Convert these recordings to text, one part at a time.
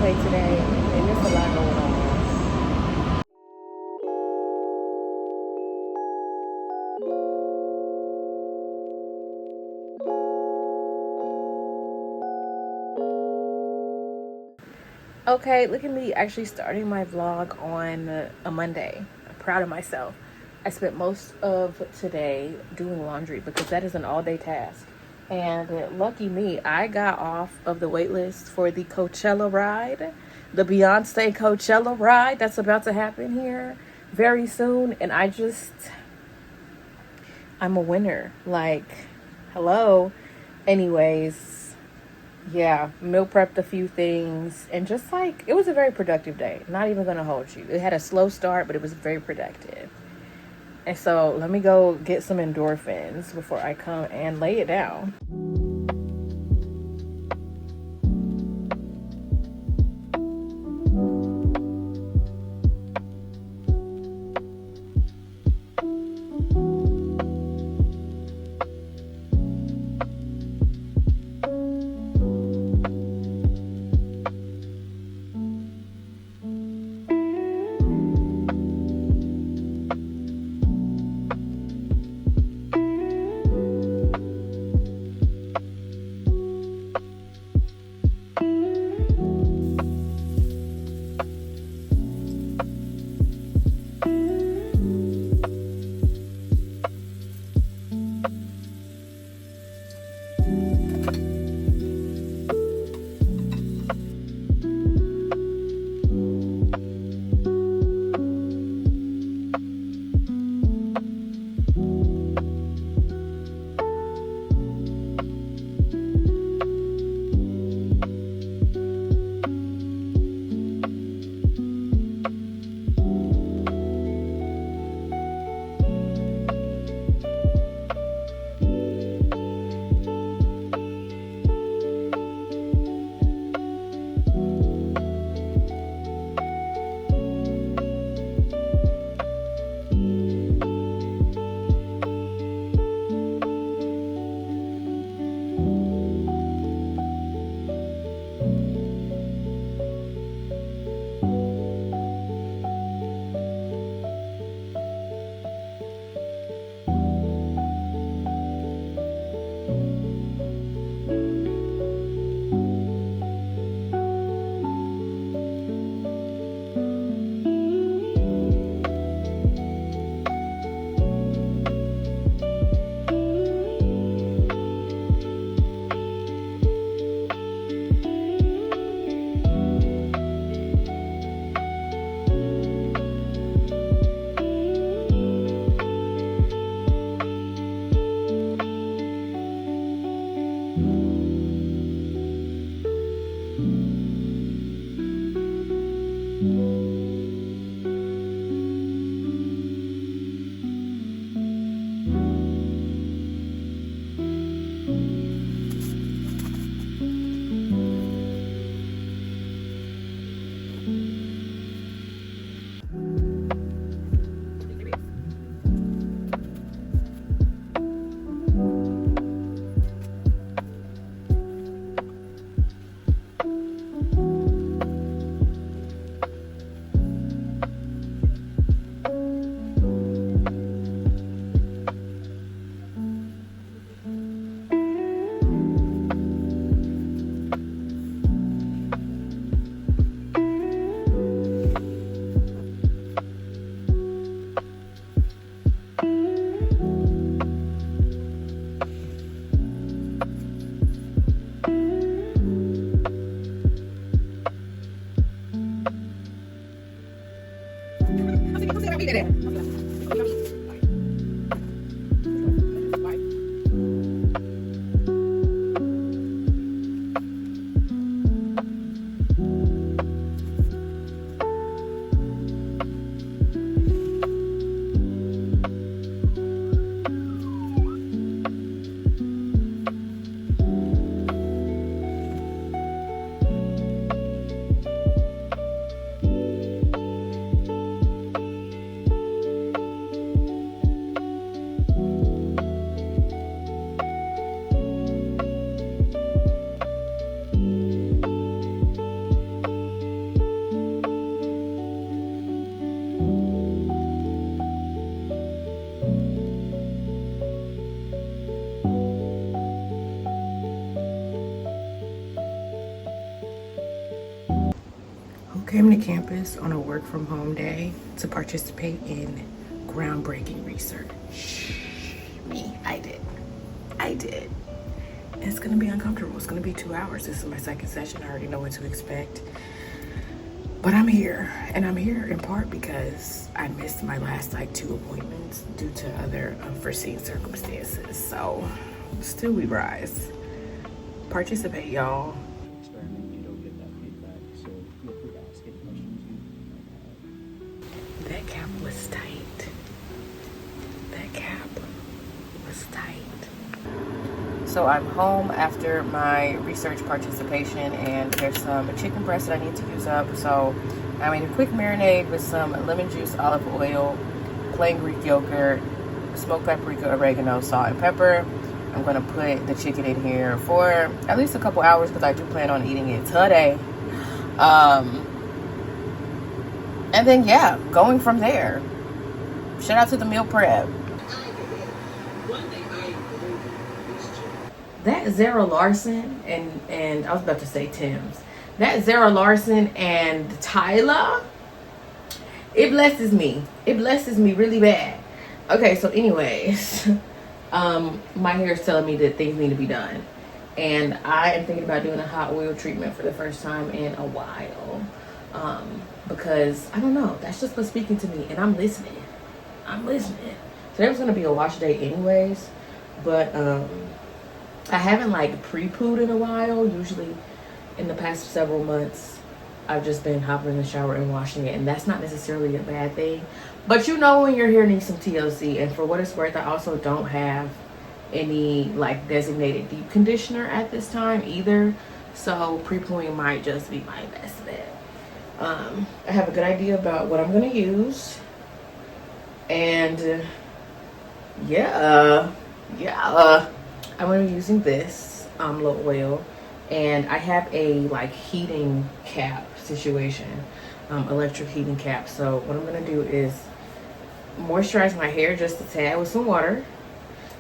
play today, and there's a lot going on. Okay, look at me actually starting my vlog on a Monday. I'm proud of myself. I spent most of today doing laundry because that is an all-day task. And lucky me, I got off of the wait list for the Coachella ride, the Beyonce Coachella ride that's about to happen here very soon. And I'm a winner. Like, hello. Anyways, yeah, meal prepped a few things and just like it was a very productive day. Not even gonna hold you. It had a slow start, but it was very productive. And so let me go get some endorphins before I come and lay it down. Came to campus on a work from home day to participate in groundbreaking research. I did. It's gonna be uncomfortable. It's gonna be 2 hours. This is my second session. I already know what to expect. But I'm here, and I'm here in part because I missed my last like 2 appointments due to other unforeseen circumstances. So still we rise. Participate, y'all. Experiment, you don't get that feedback, so feel free to ask any questions you might have. That cap was tight. That cap was tight. So I'm home after my research participation, and there's some chicken breast that I need to use up. So I made a quick marinade with some lemon juice, olive oil, plain Greek yogurt, smoked paprika, oregano, salt, and pepper. I'm gonna put the chicken in here for at least a couple hours because I do plan on eating it today. And then yeah, going from there. Shout out to the meal prep. That Zara Larson and I was about to say Tim's. That Zara Larson and Tyler, it blesses me. It blesses me really bad. Okay, so anyways, my hair is telling me that things need to be done. And I am thinking about doing a hot oil treatment for the first time in a while. Because, I don't know, that's just what's speaking to me. And I'm listening. Today was going to be a wash day anyways. But, I haven't like pre-pooed in a while. Usually in the past several months, I've just been hopping in the shower and washing it. And that's not necessarily a bad thing. But you know when your hair needs some TLC. And for what it's worth, I also don't have any like designated deep conditioner at this time either. So pre-pooing might just be my best bet. I have a good idea about what I'm going to use. And yeah. I'm going to be using this amla oil, and I have a like heating cap situation, electric heating cap. So what I'm going to do is moisturize my hair just a tad with some water.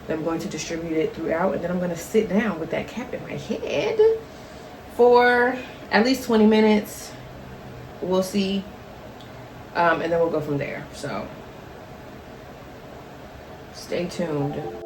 Then I'm going to distribute it throughout, and then I'm going to sit down with that cap in my head for at least 20 minutes. We'll see, and then we'll go from there. So stay tuned.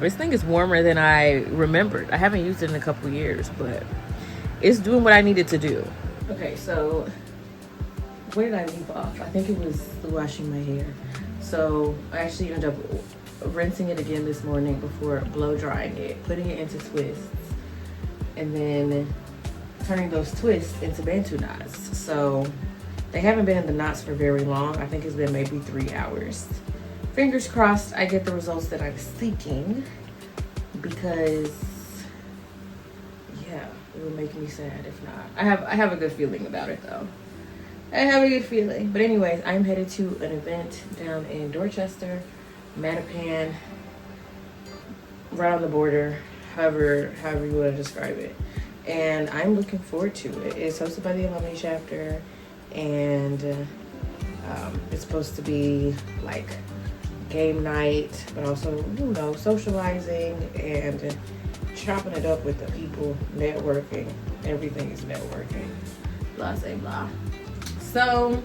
This thing is warmer than I remembered. I haven't used it in a couple years, but it's doing what I needed to do. Okay, so where did I leave off? I think it was washing my hair. So I actually ended up rinsing it again this morning before blow drying it, putting it into twists, and then turning those twists into Bantu knots. So they haven't been in the knots for very long. I think it's been maybe 3 hours. Fingers crossed I get the results that I'm seeking, because yeah, it would make me sad if not. I have a good feeling about it though. I have a good feeling. But anyways, I'm headed to an event down in Dorchester, Mattapan, right on the border, however you want to describe it. And I'm looking forward to it. It's hosted by the alumni chapter, and it's supposed to be like game night, but also, you know, socializing and chopping it up with the people, networking. Everything is networking. Blah, say blah. So,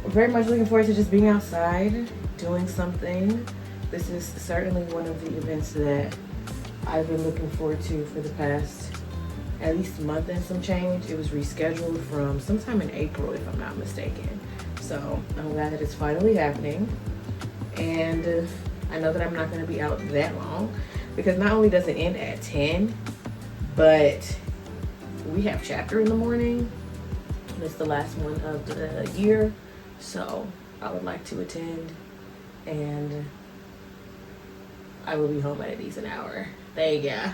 very much looking forward to just being outside, doing something. This is certainly one of the events that I've been looking forward to for the past at least a month and some change. It was rescheduled from sometime in April, if I'm not mistaken. So I'm glad that it's finally happening. And I know that I'm not going to be out that long, because not only does it end at 10, but we have chapter in the morning. And it's the last one of the year. So I would like to attend, and I will be home at a decent hour. There you go.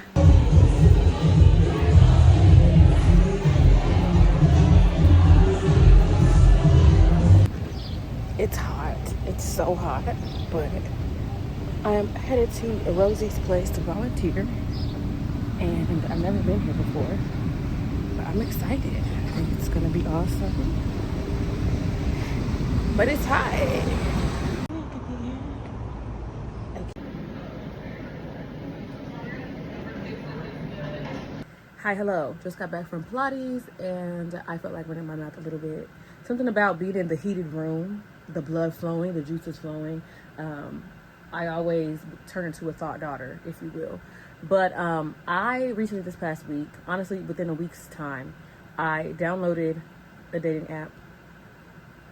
It's hot. It's so hot, but I am headed to Rosie's place to volunteer, and I've never been here before, but I'm excited. I think it's gonna be awesome, but it's hot. Hi, hello. Just got back from Pilates, and I felt like running my mouth a little bit. Something about being in the heated room, the blood flowing, the juices flowing. I always turn into a thought daughter, if you will. But I recently, this past week, honestly, within a week's time, I downloaded a dating app,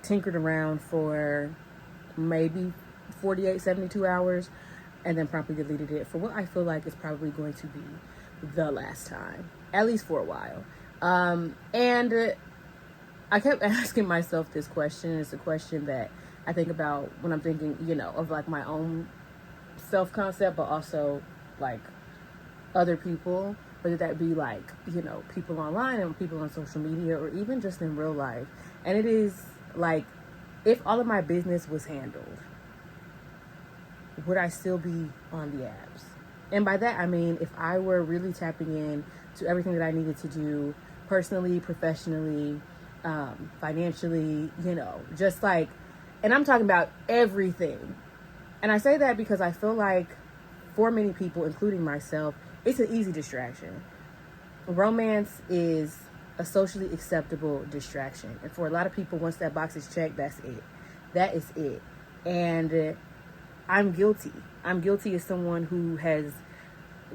tinkered around for maybe 48, 72 hours, and then promptly deleted it for what I feel like is probably going to be the last time, at least for a while. And I kept asking myself this question. It's a question that I think about when I'm thinking, of like my own self-concept, but also like other people, whether that be like, people online and people on social media, or even just in real life. And it is like, if all of my business was handled, would I still be on the apps? And by that, I mean, if I were really tapping in to everything that I needed to do personally, professionally, financially, just like, and I'm talking about everything. And I say that because I feel like for many people, including myself, it's an easy distraction. Romance is a socially acceptable distraction. And for a lot of people, once that box is checked, that's it. That is it. And I'm guilty. I'm guilty as someone who has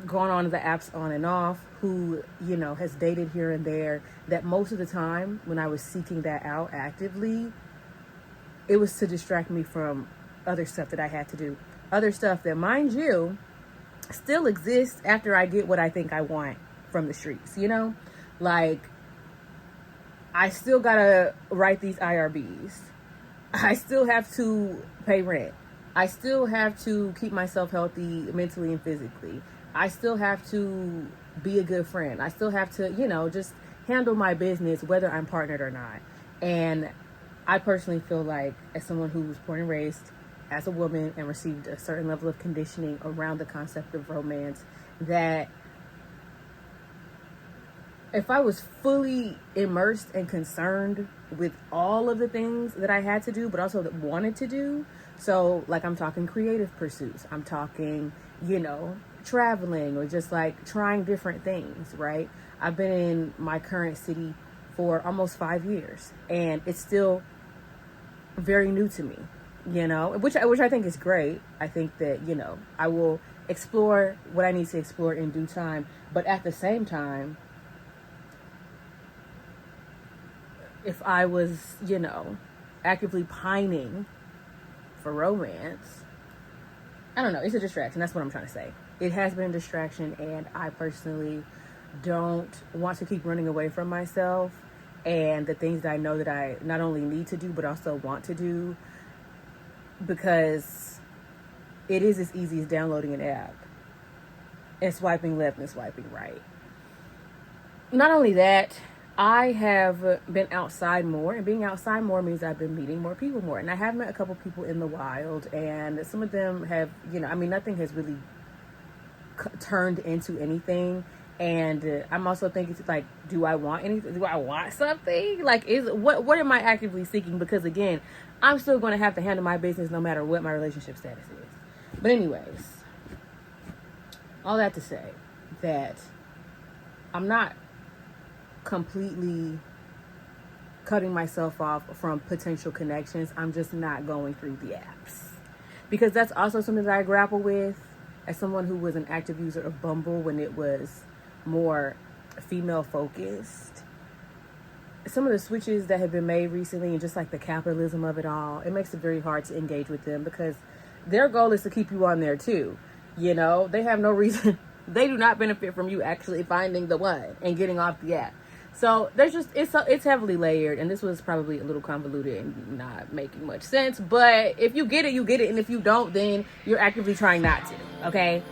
gone on the apps on and off, who, has dated here and there, that most of the time when I was seeking that out actively, it was to distract me from other stuff that I had to do. Other stuff that, mind you, still exists after I get what I think I want from the streets, Like, I still gotta write these IRBs. I still have to pay rent. I still have to keep myself healthy mentally and physically. I still have to be a good friend. I still have to, just handle my business, whether I'm partnered or not. And I personally feel like, as someone who was born and raised as a woman and received a certain level of conditioning around the concept of romance, that if I was fully immersed and concerned with all of the things that I had to do, but also that wanted to do, so like I'm talking creative pursuits, I'm talking, traveling, or just like trying different things, right? I've been in my current city for almost 5 years, and it's still very new to me, which I think is great. I think that, I will explore what I need to explore in due time, but at the same time, if I was, actively pining for romance, I don't know, it's a distraction. That's what I'm trying to say. It has been a distraction, and I personally don't want to keep running away from myself and the things that I know that I not only need to do, but also want to do, because it is as easy as downloading an app and swiping left and swiping right. Not only that, I have been outside more, and being outside more means I've been meeting more people more. And I have met a couple people in the wild, and some of them have, nothing has really turned into anything. And I'm also thinking, like, do I want anything? Do I want something? Like, what am I actively seeking? Because again, I'm still going to have to handle my business no matter what my relationship status is. But anyways, all that to say that I'm not completely cutting myself off from potential connections. I'm just not going through the apps, because that's also something that I grapple with as someone who was an active user of Bumble when it was more female focused, some of the switches that have been made recently and just like the capitalism of it all, it makes it very hard to engage with them because their goal is to keep you on there too. You know, they have no reason, they do not benefit from you actually finding the one and getting off the app. So there's just, it's heavily layered, and this was probably a little convoluted and not making much sense. But if you get it, you get it. And if you don't, then you're actively trying not to. Okay.